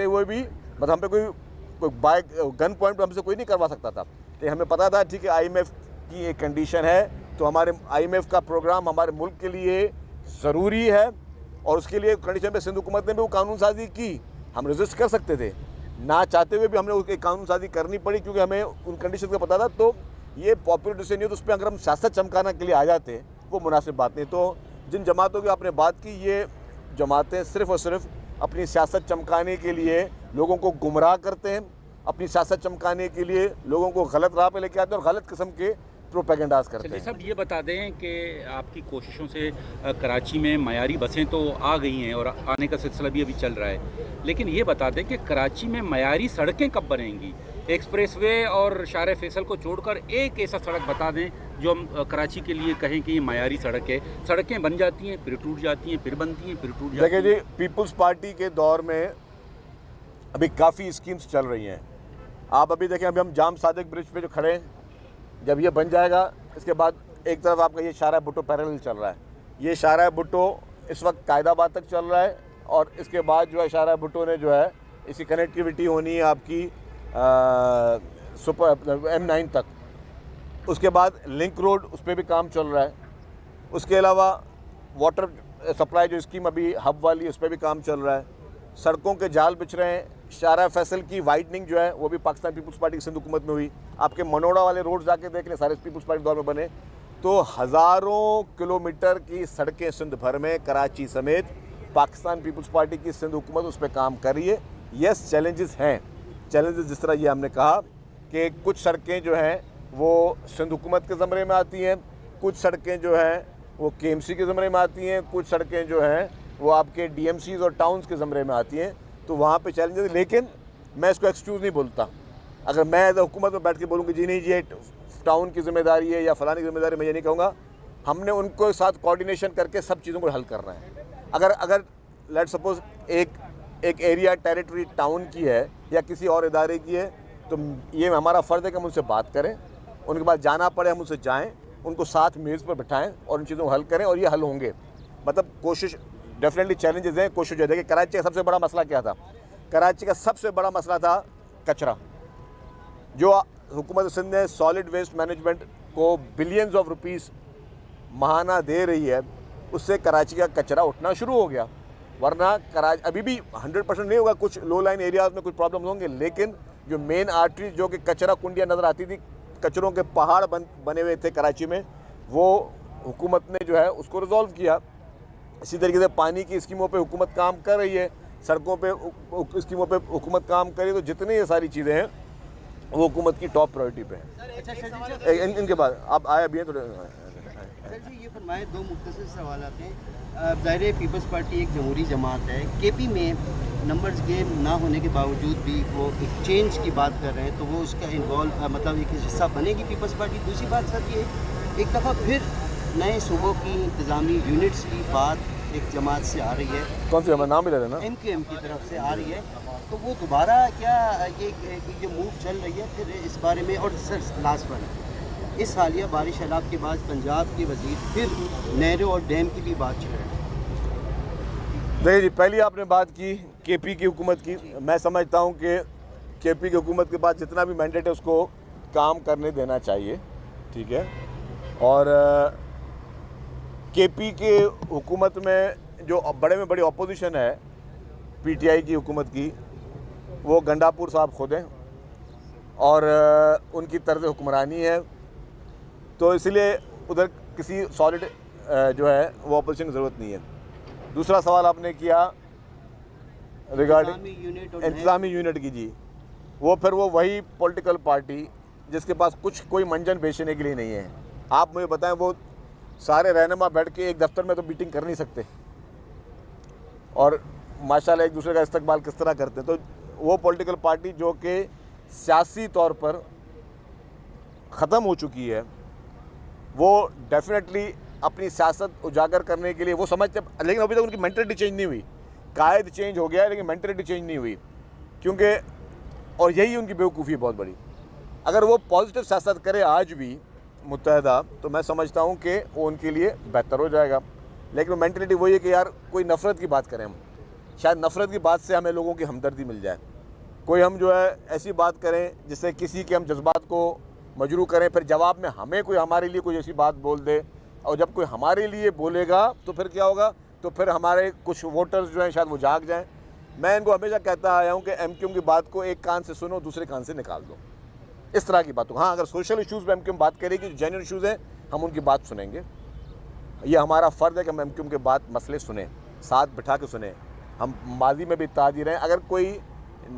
हुए भी मतलब हम पे कोई बाय गन पॉइंट पर हमसे कोई नहीं करवा सकता था। कि हमें पता था ठीक है IMF की एक कंडीशन है, तो हमारे IMF का प्रोग्राम हमारे मुल्क के लिए ज़रूरी है और उसके लिए कंडीशन पे सिंध हुकूमत ने भी वो कानून साजी की। हम रेजिस्ट कर सकते थे, ना चाहते हुए भी हमने उसकी कानून साजी करनी पड़ी क्योंकि हमें उन कंडीशन का पता था। तो ये पॉपुलर डिसीजन नहीं हो तो उस पर अगर हम सियासत चमकाना के लिए आ जाते वो मुनासिब बात नहीं। तो जिन जमातों की आपने बात की, ये जमातें सिर्फ़ और सिर्फ अपनी सियासत चमकाने के लिए लोगों को गुमराह करते हैं, अपनी सियासत चमकाने के लिए लोगों को गलत राह पे लेके आते हैं और गलत किस्म के प्रोपेगेंडास करते हैं। सब ये बता दें कि आपकी कोशिशों से कराची में मयारी बसें तो आ गई हैं और आने का सिलसिला भी अभी चल रहा है, लेकिन ये बता दें कि कराची में मयारी सड़कें कब बनेंगी? एक्सप्रेसवे और शारे फैसल को छोड़कर एक ऐसा सड़क बता दें जो हम कराची के लिए कहें कि ये मयारी सड़क है। सड़कें बन जाती हैं, फिर टूट जाती हैं, फिर बनती हैं, फिर टूट जाती हैं। देखिए जी, पीपल्स पार्टी के दौर में अभी काफ़ी स्कीम्स चल रही हैं। आप अभी देखें, अभी हम जाम सादिक ब्रिज पे जो खड़े हैं, जब ये बन जाएगा इसके बाद एक तरफ आपका ये शारा भुट्टो पैरेलल चल रहा है। ये शारा भुट्टो इस वक्त कायदाबाद तक चल रहा है और इसके बाद जो है शारा भुट्टो ने जो है इसकी कनेक्टिविटी होनी है आपकी सुपर M9 तक। उसके बाद लिंक रोड, उस पर भी काम चल रहा है। उसके अलावा वाटर सप्लाई जो स्कीम अभी हब वाली, उस पर भी काम चल रहा है। सड़कों के जाल बिछ रहे हैं। शारा फैसल की वाइडनिंग जो है वो भी पाकिस्तान पीपल्स पार्टी की सिंध हुकूमत में हुई। आपके मनोड़ा वाले रोड जाके देख लें, सारे पीपल्स पार्टी दौर में बने। तो हज़ारों किलोमीटर की सड़कें सिंध भर में, कराची समेत, पाकिस्तान पीपल्स पार्टी की सिंध हुकूमत उस पर काम कर रही है। यस, चैलेंजेस हैं। चैलेंजेस जिस तरह ये हमने कहा कि कुछ सड़कें जो हैं वो सिंध हुकूमत के ज़मरे में आती हैं, कुछ सड़कें जो हैं वो KMC के ज़मरे में आती हैं, कुछ सड़कें जो हैं वो आपके DMCs और टाउन्स के ज़मरे में आती हैं। तो वहाँ पे चैलेंजेस, लेकिन मैं इसको एक्सक्यूज़ नहीं बोलता। अगर मैं एज हुकूमत में बैठ के बोलूँगी जी नहीं, ये टाउन की जिम्मेदारी है या फलानी की जिम्मेदारी, मैं ये नहीं कहूँगा। हमने उनको साथ कोऑर्डिनेशन करके सब चीज़ों को हल करना है। अगर लेट सपोज एक एरिया टेरिटरी टाउन की है या किसी और इदारे की है, तो ये हमारा फ़र्ज़ है कि हम उनसे बात करें, उनके बाद जाना पड़े हम उनसे जाएँ, उनको साथ मेज़ पर बिठाएँ और उन चीज़ों को हल करें और ये हल होंगे। मतलब कोशिश, डेफिनेटली चैलेंजेस हैं, कोशिश जो है। देखिए, कराची का सबसे बड़ा मसला क्या था? कराची का सबसे बड़ा मसला था कचरा। जो हुकूमत सिंध ने सॉलिड वेस्ट मैनेजमेंट को बिलियंस ऑफ रुपीस माहाना दे रही है, उससे कराची का कचरा उठना शुरू हो गया। वरना कराची अभी भी 100% नहीं होगा, कुछ लो लाइन एरियाज़ में कुछ प्रॉब्लम होंगे, लेकिन जो मेन आर्टरी जो कि कचरा कुंडियाँ नज़र आती थी, कचरों के पहाड़ बने हुए थे कराची में, वो हुकूमत ने जो है उसको रिजॉल्व किया। इसी तरीके से पानी की स्कीमों पे हुकूमत काम कर रही है, सड़कों पे स्कीमों पे हुकूमत काम कर रही है। तो जितनी ये सारी चीज़ें हैं वो हुकूमत की टॉप प्रायोरिटी पे हैं। इनके बाद आप आए अभी हैं तो सर जी ये फरमाए, दो मुख्तसर सवाल आते हैं। ज़ाहिर पीपल्स पार्टी एक जमहूरी जमात है, KP में नंबर्स गेम ना होने के बावजूद भी वो एक चेंज की बात कर रहे हैं, तो वो उसका इन्वॉल्व मतलब एक हिस्सा बनेगी पीपल्स पार्टी। दूसरी बात सर, ये एक दफ़ा फिर नए सूबों की इंतज़ामी यूनिट्स की बात एक जमात से आ रही है। कौन सी नाम भी ले लेना, MQM की तरफ से आ रही है, तो वो दोबारा क्या ये जो मूव चल रही है फिर इस बारे में? और सर लास्ट वन, इस हालिया बारिश सैलाब के बाद पंजाब के वजीर फिर नहरों और डैम की भी बात चल रही है। देखिए जी, पहली आपने बात की KP की हुकूमत की। मैं समझता हूँ कि KP की हुकूमत के बाद जितना भी मैंडेट है उसको काम करने देना चाहिए, ठीक है। और KP के हुकूमत में जो बड़े में बड़ी अपोजिशन है PTI की हुकूमत की, वो गंडापुर साहब खुद हैं और उनकी तर्ज हुक्मरानी है। तो इसलिए उधर किसी सॉलिड जो है वो अपोजिशन की ज़रूरत नहीं है। दूसरा सवाल आपने किया रिगार्डिंग इंतज़ामी यूनिट की, जी, वो फिर वही पॉलिटिकल पार्टी जिसके पास कोई मंजन बेचने के लिए नहीं है। आप मुझे बताएं, वो सारे रहनुमा बैठ के एक दफ्तर में तो मीटिंग कर नहीं सकते और माशाल्लाह एक दूसरे का इस्तकबाल किस तरह करते हैं। तो वो पॉलिटिकल पार्टी जो कि सियासी तौर पर ख़त्म हो चुकी है, वो डेफिनेटली अपनी सियासत उजागर करने के लिए वो समझते, लेकिन अभी तक उनकी मेंटलिटी चेंज नहीं हुई। कायद चेंज हो गया है लेकिन मेंटलिटी चेंज नहीं हुई, क्योंकि और यही उनकी बेवकूफ़ी है बहुत बड़ी। अगर वो पॉजिटिव सियासत करे आज भी मुत्तहदा, तो मैं समझता हूँ कि वो उनके लिए बेहतर हो जाएगा। लेकिन मेंटलिटी वही है कि यार कोई नफ़रत की बात करें हम, शायद नफ़रत की बात से हमें लोगों की हमदर्दी मिल जाए। कोई हम जो है ऐसी बात करें जिससे किसी के हम जज्बात को मजरू करें, फिर जवाब में हमें कोई हमारे लिए कोई ऐसी बात बोल दे, और जब कोई हमारे लिए बोलेगा तो फिर क्या होगा, तो फिर हमारे कुछ वोटर्स जो हैं शायद वो जाग जाएं। मैं इनको हमेशा कहता आया हूँ कि एमक्यूएम की बात को एक कान से सुनो, दूसरे कान से निकाल दो, इस तरह की बातों। हाँ, अगर सोशल इश्यूज़ पर एमक्यूएम बात करेगी, जो जेन्युइन इश्यूज़ हैं, हम उनकी बात सुनेंगे। ये हमारा फ़र्ज़ है कि हम एमक्यूएम के बात मसले सुने, साथ बिठा के सुने। हम माजी में भी ताजी रहें। अगर कोई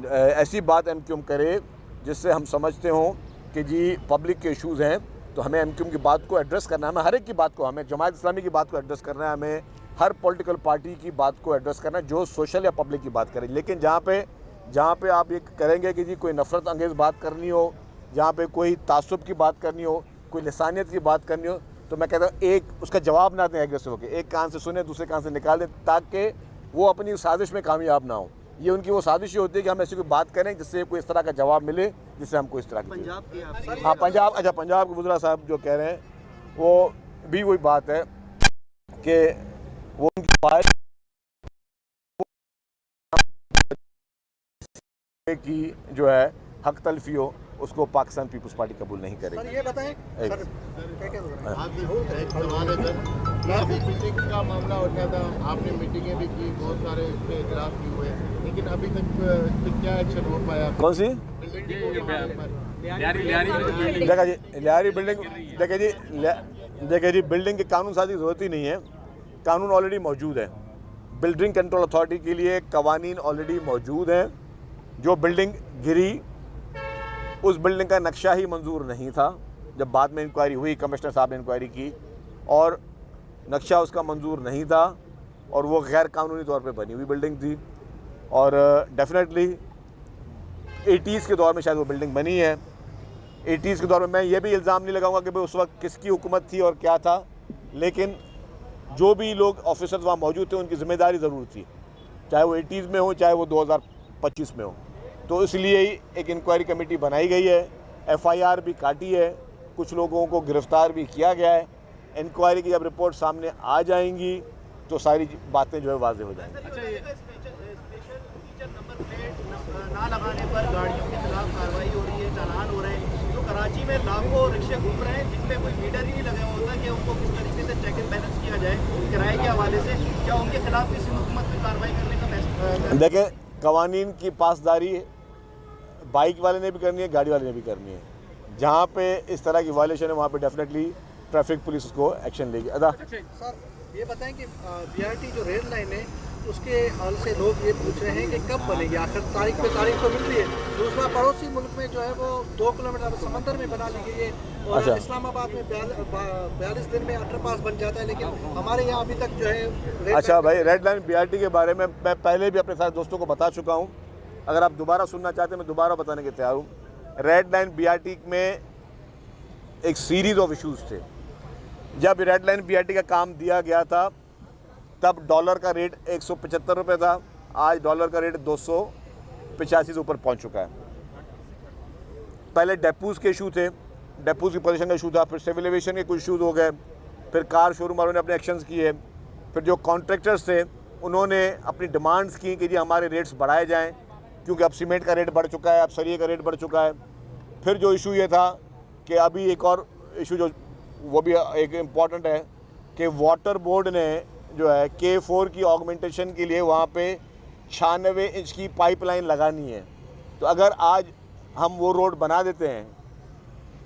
ऐसी बात एमक्यूएम करे जिससे हम समझते हों कि जी पब्लिक के इश्यूज़ हैं, तो हमें एमक्यूएम की बात को एड्रेस करना है। हमें हर एक की बात को, हमें जमात इस्लामी की बात को एड्रेस करना है, हमें हर पॉलिटिकल पार्टी की बात को एड्रेस करना है जो सोशल या पब्लिक की बात करे। लेकिन जहाँ पे आप ये करेंगे कि जी कोई नफ़रत अंगेज़ बात करनी हो, जहाँ पे कोई तासुब की बात करनी हो, कोई लिसानियत की बात करनी हो, तो मैं कहता हूँ एक उसका जवाब ना दें एग्रेसिव होकर, एक कान से सुने, दूसरे कान से निकाल दें, ताकि वो अपनी साजिश में कामयाब ना हो। ये उनकी वो साजिश ही होती है कि हम ऐसी कोई बात करें जिससे कोई इस तरह का जवाब मिले, जिससे हमको इस तरह की पंजाब के हाँ पंजाब, अच्छा पंजाब के वज़ीर साहब जो कह रहे हैं वो भी वही बात है कि वो उनकी ख्वाहिश की जो है हक तलफी हो, उसको पाकिस्तान पीपल्स पार्टी कबूल नहीं करेगी। सर ये बताएं सर, क्या हो रहा है? एक सवाल है सर, अभी मीटिंग का मामला उठा था, आपने मीटिंगें भी की, बहुत सारे इस पर इजलास भी हुए, लेकिन अभी तक इस पर क्या एक्शन हो पाया? कौन सी? देखा जी लियारी बिल्डिंग, देखिए जी बिल्डिंग की कानून साजी की ज़रूरत ही नहीं है, कानून ऑलरेडी मौजूद है। बिल्डिंग कंट्रोल अथॉरिटी के लिए कवानीन ऑलरेडी मौजूद हैं। जो बिल्डिंग गिरी, उस बिल्डिंग का नक्शा ही मंजूर नहीं था। जब बाद में इंक्वायरी हुई, कमिश्नर साहब ने इंक्वायरी की और नक्शा उसका मंजूर नहीं था, और वो गैर कानूनी तौर पे बनी हुई बिल्डिंग थी। और डेफिनेटली 80s के दौर में शायद वो बिल्डिंग बनी है। 80s के दौर में मैं ये भी इल्ज़ाम नहीं लगाऊंगा कि भाई उस वक्त किसकी हुकूमत थी और क्या था, लेकिन जो भी लोग ऑफिसर्स वहाँ मौजूद थे उनकी ज़िम्मेदारी ज़रूर थी, चाहे वो 80s में हो, चाहे वो 2025 में हो। तो इसलिए ही एक इंक्वायरी कमेटी बनाई गई है, FIR भी काटी है, कुछ लोगों को गिरफ़्तार भी किया गया है। इंक्वायरी की जब रिपोर्ट सामने आ जाएंगी तो सारी बातें जो है वाज़ेह हो जाएंगी। ना लगाने पर गाड़ियों के खिलाफ कार्रवाई हो रही है, चालान हो रहे हैं। तो कराची में लाखों रिक्शे घूम रहे हैं जिनमें कोई मीटर ही नहीं लगा होता कि उनको किस तरीके से चेक एंड बैलेंस किया जाए किराए के हवाले से। क्या उनके खिलाफ किसी हुकूमत में कार्रवाई करने का फैसला? देखें, कवानीन की पासदारी बाइक वाले ने भी करनी है, गाड़ी वाले ने भी करनी है। जहाँ पे इस तरह की वायलेशन है वहाँ पे डेफिनेटली ट्रैफिक पुलिस उसको एक्शन लेगी। अदा सर ये बताएं कि BRT जो रेल लाइन है उसके हाल से लोग ये पूछ रहे हैं कि कब बनेगी, आखिर तारीख पे तारीख तो मिल रही है। दूसरा पड़ोसी मुल्क में जो है वो 2 किलोमीटर समंदर में बना ली गई है, और अच्छा। इस्लामाबाद में 42 दिन में अंडरपास बन जाता है, लेकिन हमारे यहाँ अभी तक जो है अच्छा भाई, रेड लाइन BRT के बारे में मैं पहले भी अपने सारे दोस्तों को बता चुका हूँ। अगर आप दोबारा सुनना चाहते हैं मैं दोबारा बताने के तैयार हूँ। रेड लाइन BRT में एक सीरीज़ ऑफ इश्यूज़ थे। जब रेड लाइन BRT का काम दिया गया था तब डॉलर का रेट 175 रुपये था, आज डॉलर का रेट 285 से ऊपर पहुंच चुका है। पहले डेपोज़ के इशू थे, डेपोज़ की पोजीशन का इशू था, फिर सिविल एविएशन के कुछ इशूज़ हो गए, फिर कार शोरूम वालों ने अपने एक्शंस किए, फिर जो कॉन्ट्रैक्टर्स थे उन्होंने अपनी डिमांड्स की कि जी हमारे रेट्स बढ़ाए जाएँ, क्योंकि अब सीमेंट का रेट बढ़ चुका है, अब सरिये का रेट बढ़ चुका है। फिर जो इशू ये था कि अभी एक और इशू जो वो भी एक इम्पॉर्टेंट है कि वाटर बोर्ड ने जो है K4 की ऑगमेंटेशन के लिए वहाँ पे 96 इंच की पाइपलाइन लगानी है। तो अगर आज हम वो रोड बना देते हैं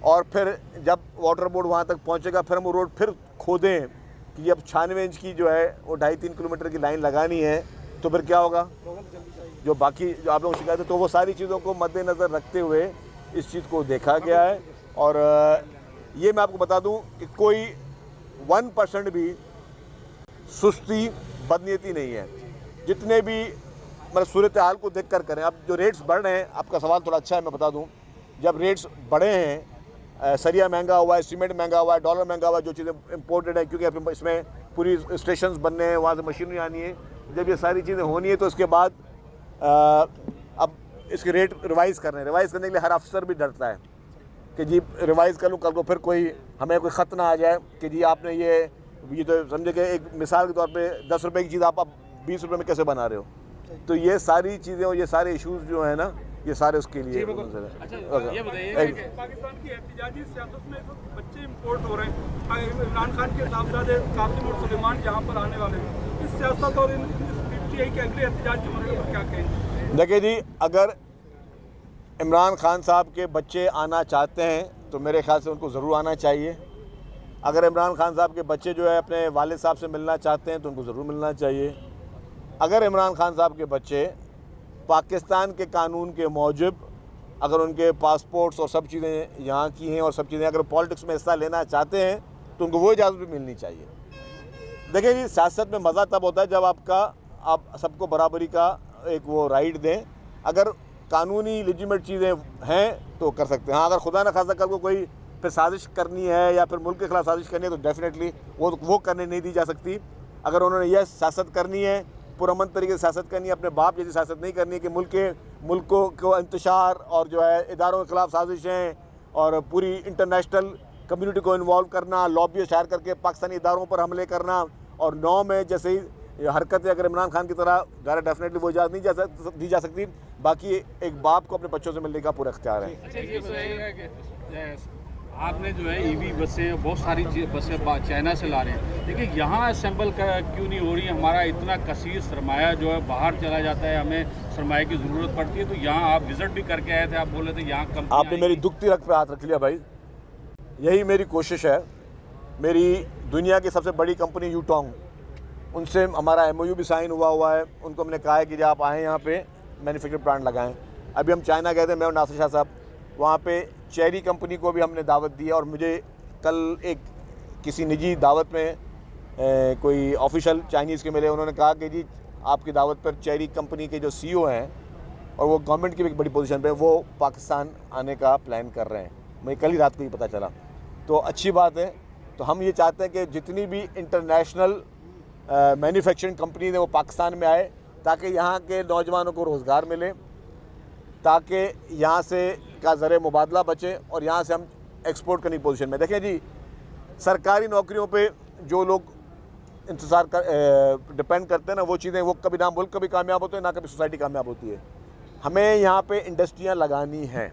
और फिर जब वाटर बोर्ड वहाँ तक पहुँचेगा फिर हम वो रोड फिर खोदें कि अब 96 इंच की जो है वो 2.5-3 किलोमीटर की लाइन लगानी है, तो फिर क्या होगा? जो बाकी जो आप लोग शिकायत है, तो वो सारी चीज़ों को मद्देनज़र रखते हुए इस चीज़ को देखा गया है। और ये मैं आपको बता दूं कि कोई 1% भी सुस्ती बदनीयती नहीं है। जितने भी मतलब सूरत हाल को देख कर करें। अब जो रेट्स बढ़ रहे हैं, आपका सवाल थोड़ा अच्छा है, मैं बता दूं, जब रेट्स बढ़े हैं, सरिया महंगा हुआ है, सीमेंट महंगा हुआ है, डॉलर महंगा हुआ है, जो चीज़ें इम्पोर्टेड है क्योंकि इसमें पूरी स्टेशंस बनने हैं, वहाँ से मशीनरी आनी है। जब ये सारी चीज़ें होनी है तो इसके बाद अब इसके रेट रिवाइज़ कर रहे हैं। रिवाइज़ करने के लिए हर अफसर भी डरता है कि जी रिवाइज़ कर लूँ, कल को फिर हमें कोई ख़त ना आ जाए कि जी आपने ये तो समझे कि एक मिसाल के तौर पे 10 रुपये की चीज़ आप 20 रुपये में कैसे बना रहे हो। तो ये सारी चीज़ें और ये सारे इश्यूज जो है ना, ये सारे उसके लिए। अच्छा ये बताइए कि पाकिस्तान की एहतिजाजी सियासत में बच्चे इंपोर्ट हो रहे हैं, इमरान खान के साहबजादे कासिम और सुलेमान यहाँ पर आने वाले हैं, इस सियासत और PTI के अगले एहतिजाज के मसले पर क्या कहेंगे? देखिए जी, अगर इमरान खान साहब के बच्चे आना चाहते हैं तो मेरे ख्याल से उनको ज़रूर आना चाहिए। अगर इमरान खान साहब के बच्चे जो है अपने वालिद साहब से मिलना चाहते हैं तो उनको ज़रूर मिलना चाहिए। अगर इमरान खान साहब के बच्चे पाकिस्तान के कानून के मूजिब अगर उनके पासपोर्ट्स और सब चीज़ें यहाँ की हैं और सब चीज़ें अगर पॉलिटिक्स में हिस्सा लेना चाहते हैं तो उनको वो इजाज़त भी मिलनी चाहिए। देखिए जी, सियासत में मज़ा तब होता है जब आप सबको बराबरी का एक वो राइट दें। अगर कानूनी लेजिटिमेट चीज़ें हैं तो कर सकते हैं। हाँ, अगर खुदा न खासा कल को कोई फिर साजिश करनी है या फिर मुल्क के खिलाफ साजिश करनी है तो डेफिनेटली वो करने नहीं दी जा सकती। अगर उन्होंने यह सियासत करनी है, पुरअमन तरीके से सियासत करनी है, अपने बाप जैसी सियासत नहीं करनी है कि मुल्कों को इंतशार और जो है इदारों के खिलाफ साजिशें और पूरी इंटरनेशनल कम्युनिटी को इन्वॉल्व करना, लॉबी शायर करके पाकिस्तानी इदारों पर हमले करना और 9 में जैसे ही हरकतें अगर इमरान खान की तरह गारा डेफिनेटली वो इजाज़त नहीं दी जा सकती। बाकी एक बाप को अपने बच्चों से मिलने का पूरा इख्तियार है। अच्छा ये बताइएगा कि आपने जो है EV बसें बहुत सारी बसें चाइना से ला रहे हैं, लेकिन यहाँ असेंबल क्यों नहीं हो रही? हमारा इतना कसीर सरमाया जो है बाहर चला जाता है, हमें सरमाए की ज़रूरत पड़ती है। तो यहाँ आप विजिट भी करके आए थे, आप बोले थे यहाँ कम। आपने मेरी दुखती रख पे हाथ रख लिया भाई। यही मेरी कोशिश है। मेरी दुनिया की सबसे बड़ी कंपनी यूटोंग, उनसे हमारा MOU भी साइन हुआ है। उनको हमने कहा है कि जब आप आएँ यहाँ पे मैन्युफैक्चरिंग प्लांट लगाएं। अभी हम चाइना गए थे, मैं और नासिर शाह साहब, वहाँ पे चेरी कंपनी को भी हमने दावत दी है। और मुझे कल एक किसी निजी दावत में कोई ऑफिशियल चाइनीज़ के मिले, उन्होंने कहा कि जी आपकी दावत पर चेरी कंपनी के जो CEO हैं और वो गवर्नमेंट की भी एक बड़ी पोजीशन पे वो पाकिस्तान आने का प्लान कर रहे हैं। मुझे कल ही रात को ही पता चला, तो अच्छी बात है। तो हम ये चाहते हैं कि जितनी भी इंटरनेशनल मैन्युफैक्चरिंग कंपनी है वो पाकिस्तान में आए ताकि यहाँ के नौजवानों को रोज़गार मिले, ताकि यहाँ से का ज़रिए मुबादला बचे और यहाँ से हम एक्सपोर्ट करने की पोजीशन में। देखें जी, सरकारी नौकरियों पे जो लोग इंतज़ार डिपेंड करते हैं ना, वो चीज़ें वो कभी ना मुल्क कभी कामयाब होते हैं ना कभी सोसाइटी कामयाब होती है। हमें यहाँ पे इंडस्ट्रियाँ लगानी हैं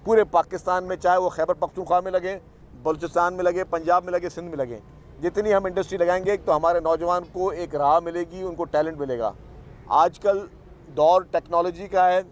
पूरे पाकिस्तान में, चाहे वो खैबर पख्तूनख्वा में लगे, बलूचिस्तान में लगे, पंजाब में लगे, सिंध में लगे। जितनी हम इंडस्ट्री लगाएंगे तो हमारे नौजवान को एक राह मिलेगी, उनको टैलेंट मिलेगा। आजकल दौर टेक्नोलॉजी का है,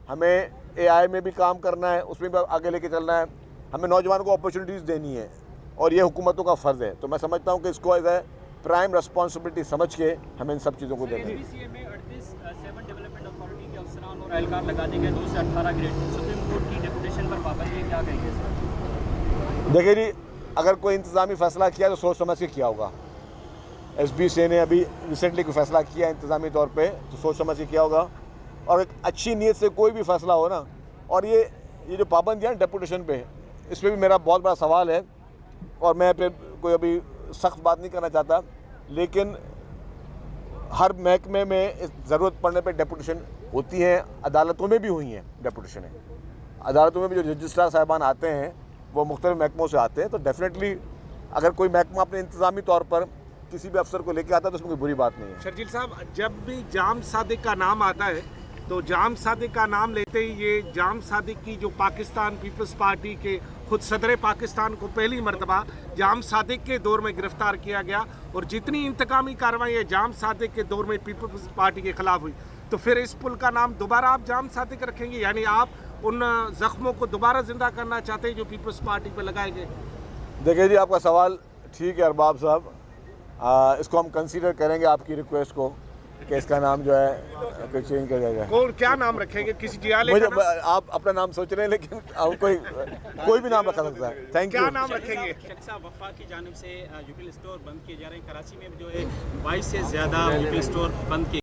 हमें AI में भी काम करना है, उसमें भी आगे लेके चलना है। हमें नौजवानों को अपॉर्चुनिटीज़ देनी है और ये हुकूमतों का फ़र्ज़ है। तो मैं समझता हूँ कि इसको एज ए प्राइम रिस्पॉन्सिबिलिटी समझ के हमें इन सब चीज़ों को देना है। SBCA में 7 डेवलपमेंट अथॉरिटी के अफसरान और एहलकार लगा दिए गए 2 से 18 ग्रेड। सुप्रीम कोर्ट की डेपुटेशन पर पाबंदी, क्या कहेंगे सर? देखिए जी, अगर कोई इंतज़ामी फ़ैसला किया तो सोच समझ के किया होगा। SBCA ने अभी रिसेंटली कोई फ़ैसला किया इंतज़ामी तौर पे तो सोच समझ के किया होगा और एक अच्छी नीयत से कोई भी फ़ैसला हो ना। और ये जो पाबंदियाँ डेपुटेशन पे, इस पर भी मेरा बहुत बड़ा सवाल है और मैं पे कोई अभी सख्त बात नहीं करना चाहता, लेकिन हर महकमे में ज़रूरत पड़ने पे डेपुटेशन होती है। अदालतों में भी हुई हैं डेपुटेशन। अदालतों में भी जो रजिस्ट्रार साहिबान आते हैं वो मुख्तलिफ महकमों से आते हैं। तो डेफिनेटली अगर कोई महकमा अपने इंतज़ामी तौर पर किसी भी अफसर को लेके आता है तो उसमें कोई बुरी बात नहीं है। शर्जील साहब, जब भी जाम सादिक का नाम आता है तो जाम सादिक का नाम लेते ही ये जाम सादिक की जो पाकिस्तान पीपल्स पार्टी के खुद सदर पाकिस्तान को पहली मरतबा जाम सादिक के दौर में गिरफ्तार किया गया और जितनी इंतकामी कार्रवाई जाम सादिक के दौर में पीपल्स पार्टी के खिलाफ हुई, तो फिर इस पुल का नाम दोबारा आप जाम सादिक रखेंगे? यानी आप उन जख्मों को दोबारा जिंदा करना चाहते हैं जो पीपल्स पार्टी पर लगाए गए? देखिए जी, आपका सवाल ठीक है अरबाब साहब, इसको हम कंसीडर करेंगे आपकी रिक्वेस्ट को कि इसका नाम जो है कोई चेंज कर दिया जाए। कौन क्या नाम रखेंगे? किसी जियाले मुझे का नाम? आप अपना नाम सोच रहे हैं लेकिन आप कोई भी नाम रखा सकता है। Thank you. क्या नाम रखेंगे? शख्सा वफा की जानिब से यूटिल स्टोर बंद किए जा रहे हैं। कराची में जो है 22 से ज़्यादा यूटिल स्टोर बंद किए